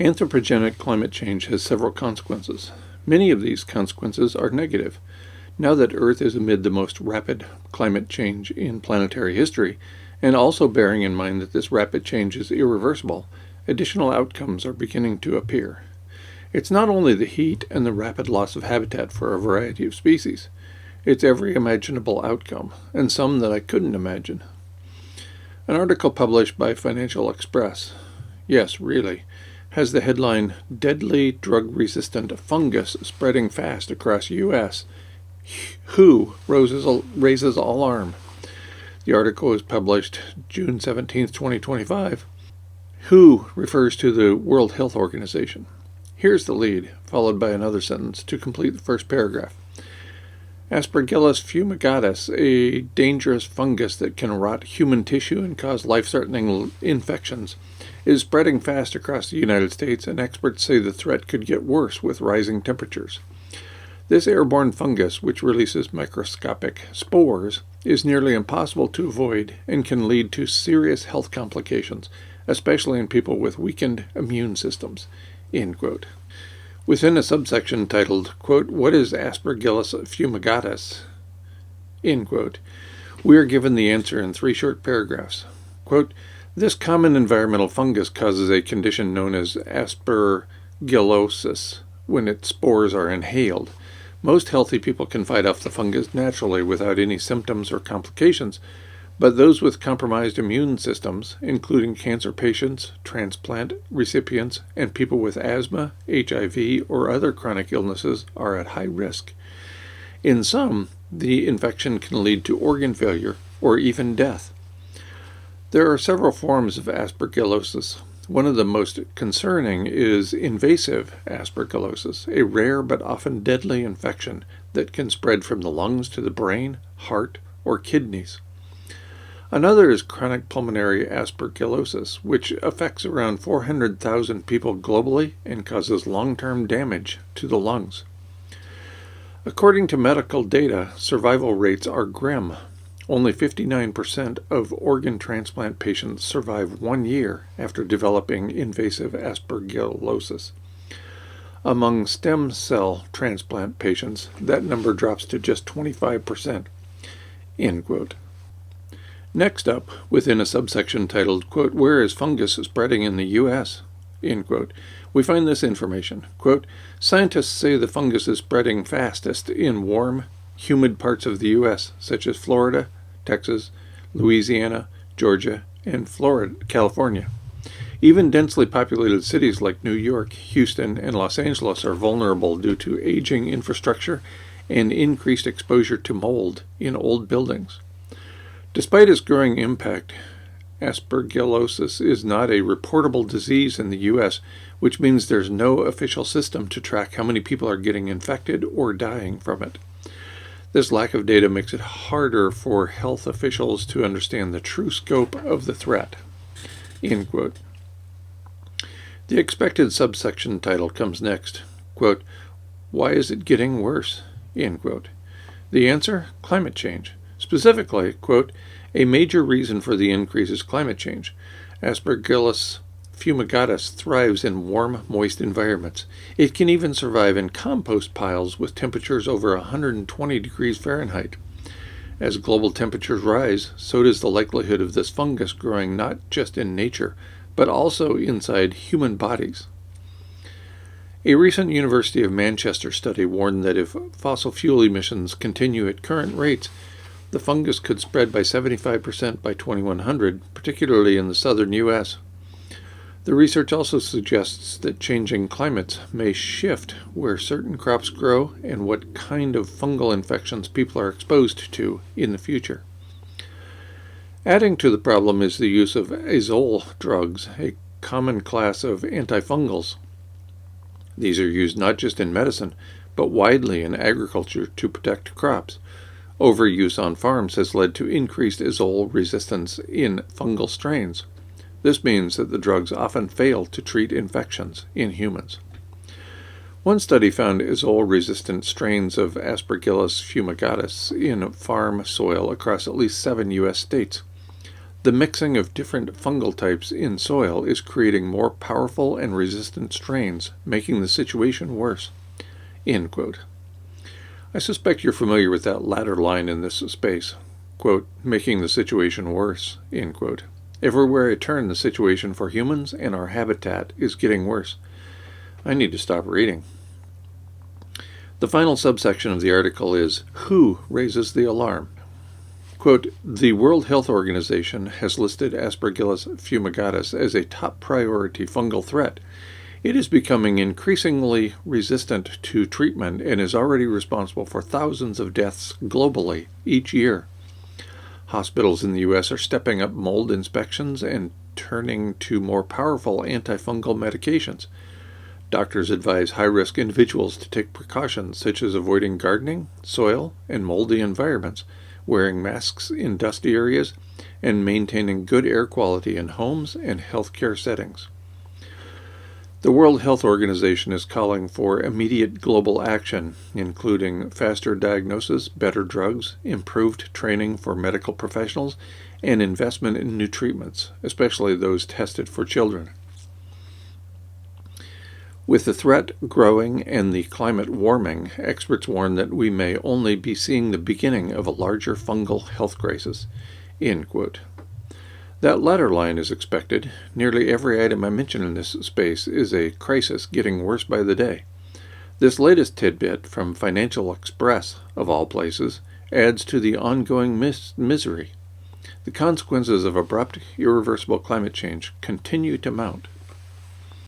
Anthropogenic climate change has several consequences. Many of these consequences are negative. Now that Earth is amid the most rapid climate change in planetary history, and also bearing in mind that this rapid change is irreversible, additional outcomes are beginning to appear. It's not only the heat and the rapid loss of habitat for a variety of species. It's every imaginable outcome, and some that I couldn't imagine. An article published by Financial Express, yes, really, has the headline, "Deadly Drug-Resistant Fungus Spreading Fast Across U.S. WHO raises alarm." The article was published June 17, 2025. WHO refers to the World Health Organization. Here's the lead, followed by another sentence to complete the first paragraph. Aspergillus fumigatus, a dangerous fungus that can rot human tissue and cause life-threatening infections, is spreading fast across the United States, and experts say the threat could get worse with rising temperatures. This airborne fungus, which releases microscopic spores, is nearly impossible to avoid and can lead to serious health complications, especially in people with weakened immune systems. End quote. Within a subsection titled, quote, "What is Aspergillus fumigatus?" End quote, we are given the answer in 3 short paragraphs. Quote, "This common environmental fungus causes a condition known as Aspergillosis when its spores are inhaled. Most healthy people can fight off the fungus naturally without any symptoms or complications, but those with compromised immune systems, including cancer patients, transplant recipients, and people with asthma, HIV, or other chronic illnesses, are at high risk. In some, the infection can lead to organ failure or even death. There are several forms of aspergillosis. One of the most concerning is invasive aspergillosis, a rare but often deadly infection that can spread from the lungs to the brain, heart, or kidneys. Another is chronic pulmonary aspergillosis, which affects around 400,000 people globally and causes long-term damage to the lungs. According to medical data, survival rates are grim. Only 59% of organ transplant patients survive 1 year after developing invasive aspergillosis. Among stem cell transplant patients, that number drops to just 25%. End quote. Next up, within a subsection titled, quote, "Where is fungus spreading in the U.S.?" End quote, we find this information. Quote, "Scientists say the fungus is spreading fastest in warm, humid parts of the U.S., such as Florida, Texas, Louisiana, Georgia, and California. Even densely populated cities like New York, Houston, and Los Angeles are vulnerable due to aging infrastructure and increased exposure to mold in old buildings. Despite its growing impact, aspergillosis is not a reportable disease in the U.S., which means there's no official system to track how many people are getting infected or dying from it. This lack of data makes it harder for health officials to understand the true scope of the threat." End quote. The expected subsection title comes next. Quote, "Why is it getting worse?" End quote. The answer? Climate change. Specifically, quote, "A major reason for the increase is climate change. Aspergillus fumigatus thrives in warm, moist environments. It can even survive in compost piles with temperatures over 120 degrees Fahrenheit. As global temperatures rise, so does the likelihood of this fungus growing not just in nature, but also inside human bodies." A recent University of Manchester study warned that if fossil fuel emissions continue at current rates, the fungus could spread by 75% by 2100, particularly in the southern U.S. The research also suggests that changing climates may shift where certain crops grow and what kind of fungal infections people are exposed to in the future. Adding to the problem is the use of azole drugs, a common class of antifungals. These are used not just in medicine, but widely in agriculture to protect crops. Overuse on farms has led to increased azole resistance in fungal strains. This means that the drugs often fail to treat infections in humans. One study found azole-resistant strains of Aspergillus fumigatus in farm soil across at least 7 U.S. states. The mixing of different fungal types in soil is creating more powerful and resistant strains, making the situation worse. End quote. I suspect you're familiar with that latter line in this space. Quote, making the situation worse. End quote. Everywhere I turn, the situation for humans and our habitat is getting worse. I need to stop reading. The final subsection of the article is, who raises the alarm? Quote, the World Health Organization has listed Aspergillus fumigatus as a top priority fungal threat. It is becoming increasingly resistant to treatment and is already responsible for thousands of deaths globally each year. Hospitals in the U.S. are stepping up mold inspections and turning to more powerful antifungal medications. Doctors advise high-risk individuals to take precautions such as avoiding gardening, soil, and moldy environments, wearing masks in dusty areas, and maintaining good air quality in homes and healthcare settings. The World Health Organization is calling for immediate global action, including faster diagnosis, better drugs, improved training for medical professionals, and investment in new treatments, especially those tested for children. With the threat growing and the climate warming, experts warn that we may only be seeing the beginning of a larger fungal health crisis. End quote. That latter line is expected. Nearly every item I mention in this space is a crisis getting worse by the day. This latest tidbit from Financial Express, of all places, adds to the ongoing misery. The consequences of abrupt, irreversible climate change continue to mount.